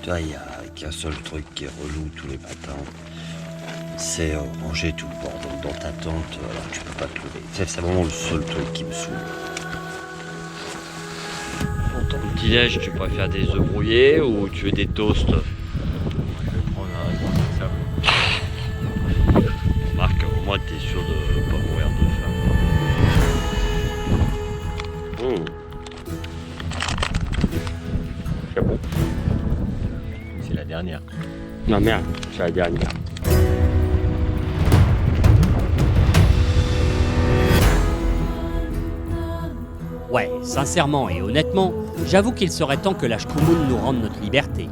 Toi, il n'y a qu'un seul truc qui est relou tous les matins. C'est ranger tout le bordel dans ta tente alors que tu peux pas te lever. C'est vraiment le seul truc qui me saoule. Pour ton petit-déj, tu préfères des œufs brouillés ou tu veux des toasts? Je vais prendre un responsable. Marc, au moins t'es sûr de pas mourir de faim. C'est bon. C'est la dernière. Non merde, c'est la dernière. Ouais, sincèrement et honnêtement, j'avoue qu'il serait temps que la Shkumun nous rende notre liberté.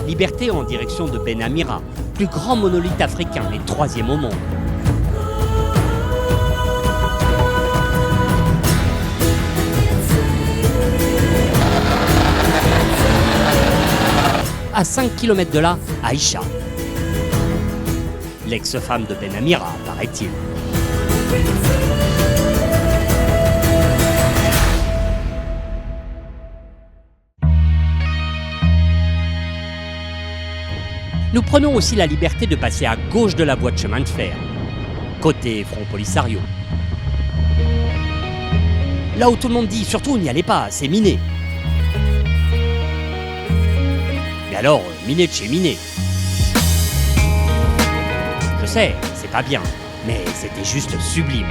Liberté en direction de Ben Amira, plus grand monolithe africain et troisième au monde. À 5 km de là, Aïcha, l'ex-femme de Ben Amira, paraît-il. Nous prenons aussi la liberté de passer à gauche de la voie de chemin de fer, côté Front Polisario. Là où tout le monde dit, surtout n'y allez pas, c'est miné. Mais alors, miné de chez miné. Je sais, c'est pas bien, mais c'était juste sublime.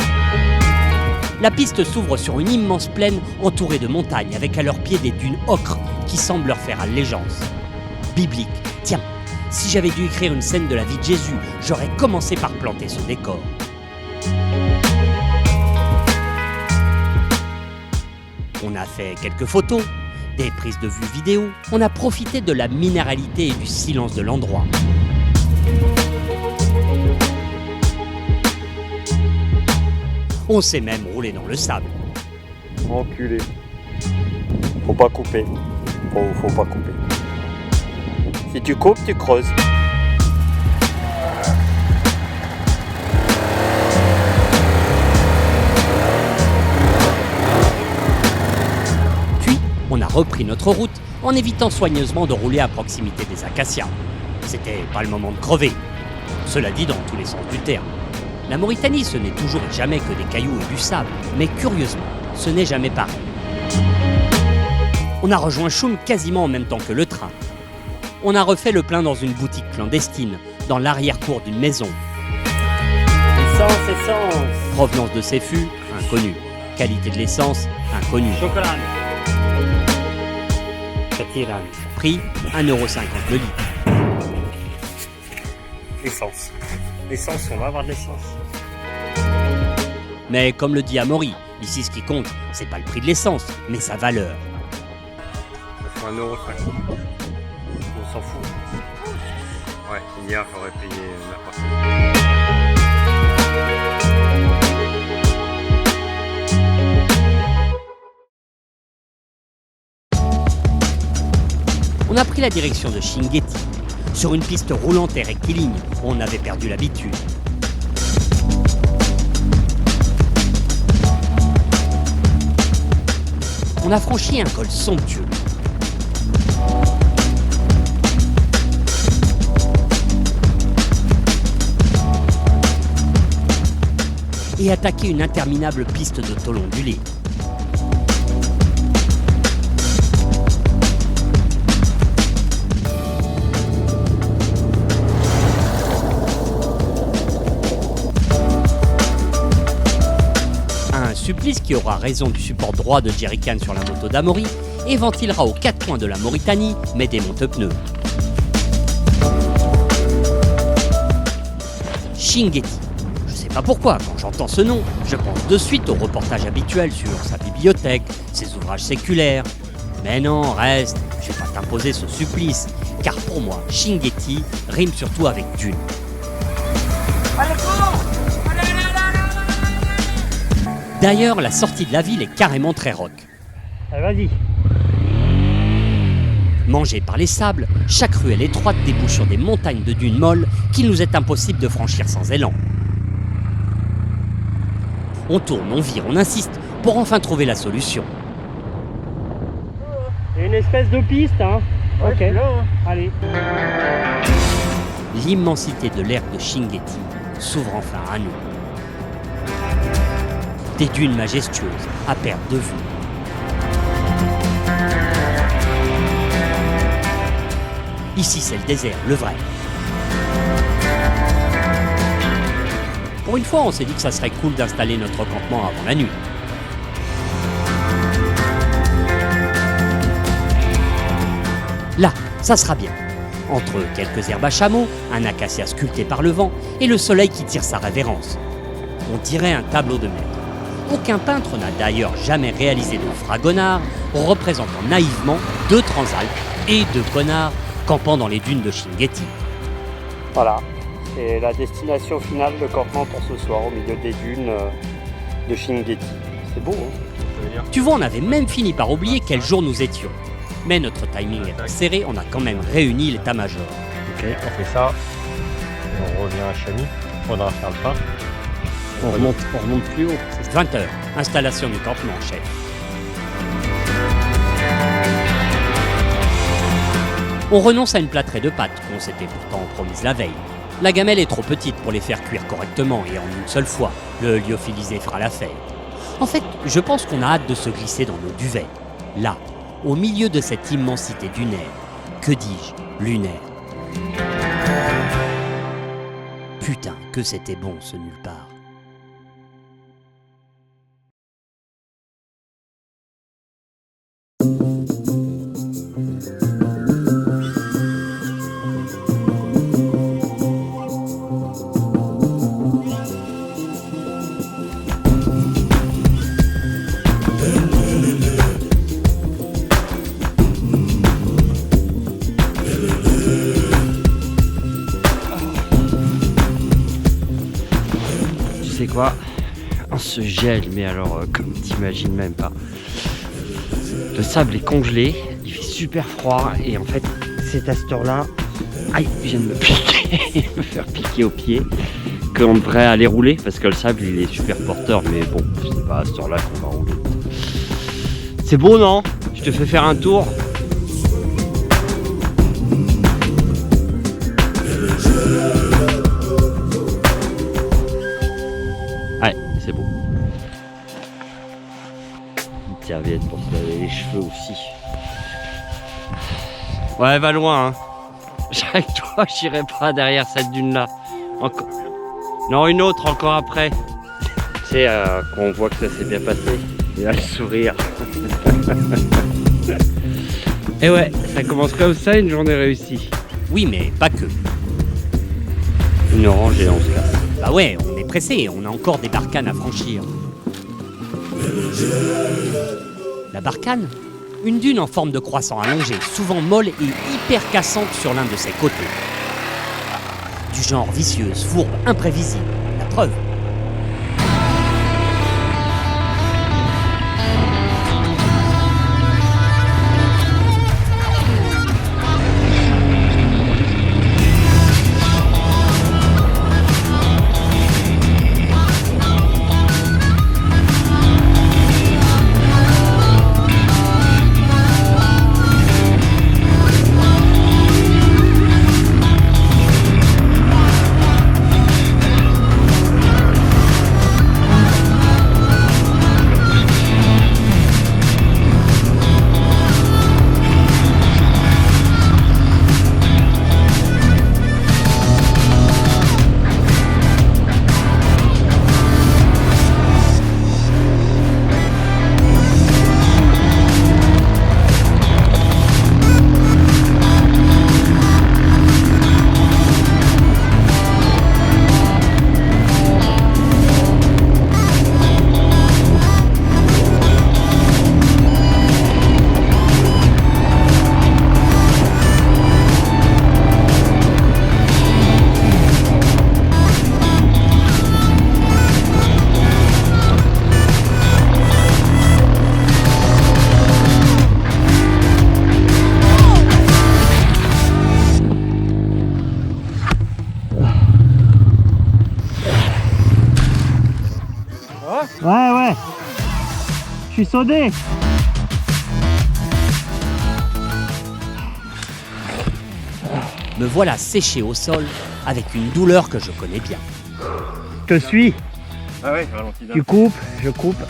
La piste s'ouvre sur une immense plaine entourée de montagnes avec à leurs pieds des dunes ocre qui semblent leur faire allégeance. Biblique. Tiens, si j'avais dû écrire une scène de la vie de Jésus, j'aurais commencé par planter ce décor. On a fait quelques photos, des prises de vue vidéo. On a profité de la minéralité et du silence de l'endroit. On s'est même roulé dans le sable. Enculé. Faut pas couper. Faut pas couper. Si tu coupes, tu creuses. Puis, on a repris notre route en évitant soigneusement de rouler à proximité des acacias. C'était pas le moment de crever. Cela dit dans tous les sens du terme. La Mauritanie, ce n'est toujours et jamais que des cailloux et du sable, mais curieusement, ce n'est jamais pareil. On a rejoint Choum quasiment en même temps que le train. On a refait le plein dans une boutique clandestine, dans l'arrière-cour d'une maison. Essence. Provenance de ces fûts, inconnue. Qualité de l'essence, inconnue. Chocolat. Katiran. Prix, 1,50€ le litre. Essence. L'essence, on va avoir de l'essence. Mais comme le dit Amaury, ici ce qui compte, c'est pas le prix de l'essence, mais sa valeur. Ça fait 1,50€. On s'en fout. Ouais, hier j'aurais payé n'importe quoi. On a pris la direction de Chinguetti, sur une piste roulante et rectiligne où on avait perdu l'habitude. On a franchi un col somptueux. Et attaqué une interminable piste de tôle ondulée. Un supplice qui aura raison du support droit de jerrycan sur la moto d'Amaury et ventilera aux quatre coins de la Mauritanie, mais des monte-pneus. Chinguetti. Je sais pas pourquoi, quand j'entends ce nom, je pense de suite au reportage habituel sur sa bibliothèque, ses ouvrages séculaires. Mais non, reste, je vais pas t'imposer ce supplice, car pour moi, Chinguetti rime surtout avec Dune. D'ailleurs, la sortie de la ville est carrément très rock. Allez, vas-y. Mangés par les sables, chaque ruelle étroite débouche sur des montagnes de dunes molles qu'il nous est impossible de franchir sans élan. On tourne, on vire, on insiste pour enfin trouver la solution. C'est une espèce de piste, hein. Ouais, Ok, là, hein. allez. L'immensité de l'aire de Chinguetti s'ouvre enfin à nous. Des dunes majestueuses à perte de vue. Ici, c'est le désert, le vrai. Pour une fois, on s'est dit que ça serait cool d'installer notre campement avant la nuit. Là, ça sera bien. Entre quelques herbes à chameau, un acacia sculpté par le vent et le soleil qui tire sa révérence. On dirait un tableau de maître. Aucun peintre n'a d'ailleurs jamais réalisé de fragonard représentant naïvement deux transalpes et deux connards campant dans les dunes de Chinguetti. Voilà, c'est la destination finale de campement pour ce soir au milieu des dunes de Chinguetti. C'est beau, hein. Tu vois, on avait même fini par oublier quel jour nous étions. Mais notre timing étant serré, on a quand même réuni l'état-major. Ok, on fait ça. Et on revient à Chamy. Faudra faire le pas. On remonte plus haut. C'est 20h, installation du campement, chef. On renonce à une plâtrée de pâtes qu'on s'était pourtant promise la veille. La gamelle est trop petite pour les faire cuire correctement et en une seule fois, le lyophilisé fera l'affaire. En fait, je pense qu'on a hâte de se glisser dans nos duvets. Là, au milieu de cette immensité dunaire. Que dis-je, lunaire. Putain, que c'était bon ce nulle part. Tu sais quoi? On se gèle, mais alors comme t'imagines même pas. Le sable est congelé, il fait super froid et en fait c'est à cette heure-là, aïe, je viens de me piquer, me faire piquer au pied, qu'on devrait aller rouler parce que le sable il est super porteur, mais bon, c'est pas à cette heure-là qu'on va rouler. C'est beau non? Je te fais faire un tour. Ouais, c'est beau. Une serviette pour se laver les cheveux aussi. Ouais, va loin, hein. Avec toi, j'irai pas derrière cette dune-là. Encore. Non, une autre encore après. Tu sais, quand on voit que ça s'est bien passé, il a le sourire. Et ouais, ça commence comme ça, une journée réussie. Oui, mais pas que. Une orange et on se casse. Bah ouais, on est pressé, on a encore des barcanes à franchir. La barcane? Une dune en forme de croissant allongé, souvent molle et hyper cassante sur l'un de ses côtés. Du genre vicieuse, fourbe, imprévisible. La preuve. suis sonné. Me voilà séché au sol avec une douleur que je connais bien. Je te suis. Ah ouais, ralentis d'un Tu coupes, je coupe.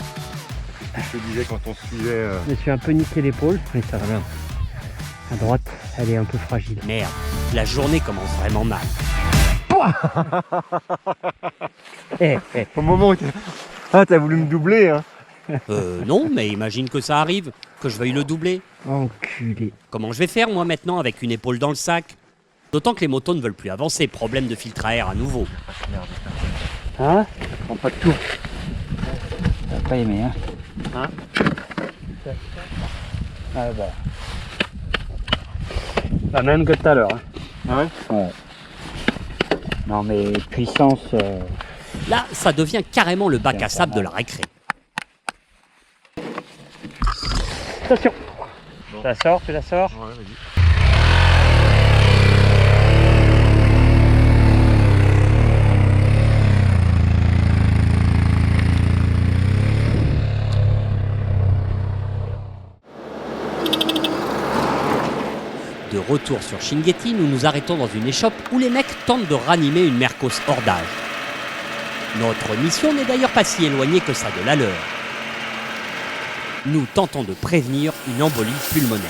Je te disais quand on suivait. Je me suis un peu niqué l'épaule, mais ça va bien. À droite, elle est un peu fragile. Merde, la journée commence vraiment mal. Au moment où t'as voulu me doubler, hein. Non, mais imagine que ça arrive, que je veuille le doubler. Enculé. Comment je vais faire, moi, maintenant, avec une épaule dans le sac? D'autant que les motos ne veulent plus avancer, problème de filtre à air à nouveau. Hein? Prends pas de tour. T'as pas aimé, hein? Hein? Ah bah. La même que tout à l'heure. Hein. Ah ouais? Ouais. Non mais puissance. Là, ça devient carrément le bac à sable de la récré. Attention. Bon. Tu la sors, tu la sors. Ouais, vas-y. De retour sur Shingetti, nous nous arrêtons dans une échoppe où les mecs tentent de ranimer une mercos hors d'âge. Notre mission n'est d'ailleurs pas si éloignée que ça de la leur. Nous tentons de prévenir une embolie pulmonaire.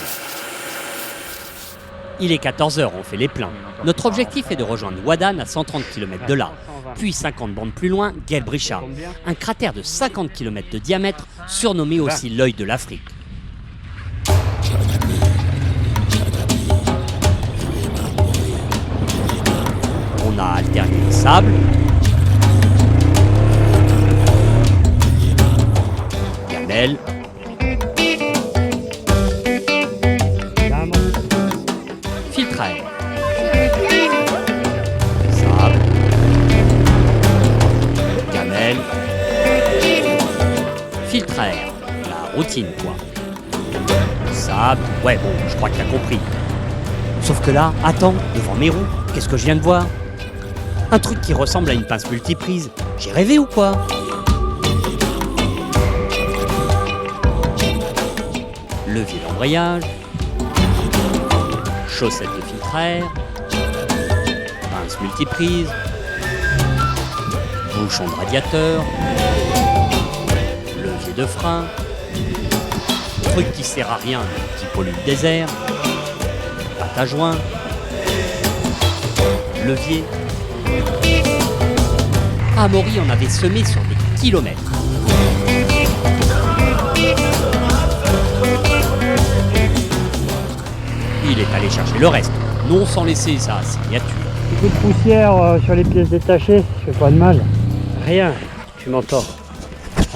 Il est 14h, on fait les pleins. Notre objectif est de rejoindre Wadan à 130 km de là, puis 50 bandes plus loin, Gelbrisha, un cratère de 50 km de diamètre, surnommé aussi l'œil de l'Afrique. On a alterné le sable, gamelle, filtre à air, sable, gamelle, filtre à air, la routine quoi. Sable, ouais bon, je crois que t'as compris. Sauf que là, attends, devant mes roues, qu'est-ce que je viens de voir? Un truc qui ressemble à une pince multiprise. J'ai rêvé ou quoi? Levier d'embrayage, chaussettes de filtre à air, pince multiprise, bouchon de radiateur, levier de frein, truc qui sert à rien mais qui pollue le désert, pâte à joint, levier. Amaury en avait semé sur des kilomètres. Il est allé chercher le reste, non sans laisser sa signature. Un peu de poussière sur les pièces détachées, ça fait pas de mal. Rien, tu m'entends?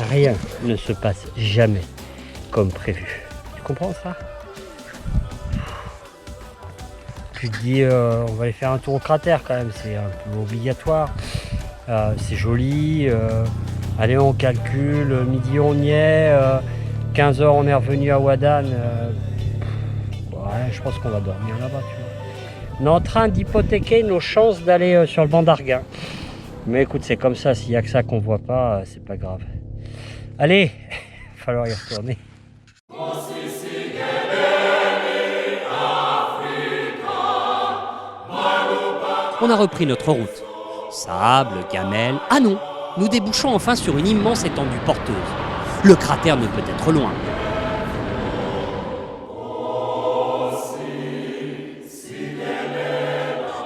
Rien ne se passe jamais comme prévu. Tu comprends ça? Tu te dis, on va aller faire un tour au cratère quand même, c'est un peu obligatoire. C'est joli. Allez, on calcule, midi on y est, 15h on est revenu à Wadan. Ouais, je pense qu'on va dormir là-bas, tu vois. On est en train d'hypothéquer nos chances d'aller sur le banc d'Arguin. Mais écoute, c'est comme ça, s'il n'y a que ça qu'on voit pas, c'est pas grave. Allez, il va falloir y retourner. On a repris notre route. Sable, gamelle... Ah non, nous débouchons enfin sur une immense étendue porteuse. Le cratère ne peut être loin.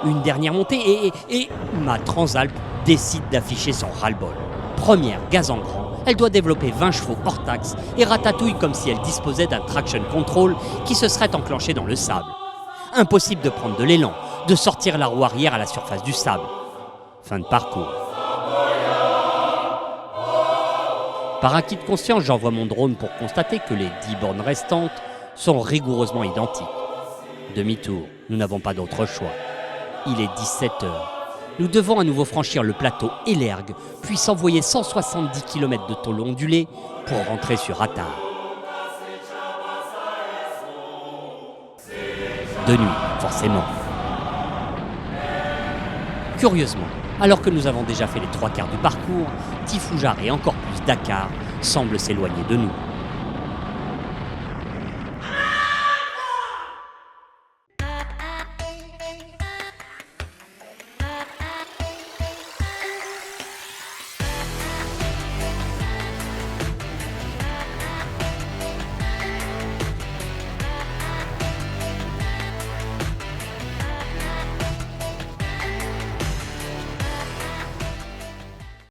Une dernière montée et ma Transalp décide d'afficher son ras-le-bol. Première, gaz en grand, elle doit développer 20 chevaux hors taxe et ratatouille comme si elle disposait d'un traction control qui se serait enclenché dans le sable. Impossible de prendre de l'élan, de sortir la roue arrière à la surface du sable. Fin de parcours. Par acquis de conscience, j'envoie mon drone pour constater que les 10 bornes restantes sont rigoureusement identiques. Demi-tour, nous n'avons pas d'autre choix. Il est 17h. Nous devons à nouveau franchir le plateau et l'ergue, puis s'envoyer 170 km de tôle ondulée pour rentrer sur Attar. De nuit, forcément. Curieusement, alors que nous avons déjà fait les 3 quarts du parcours, Tifoujar et encore plus Dakar semblent s'éloigner de nous.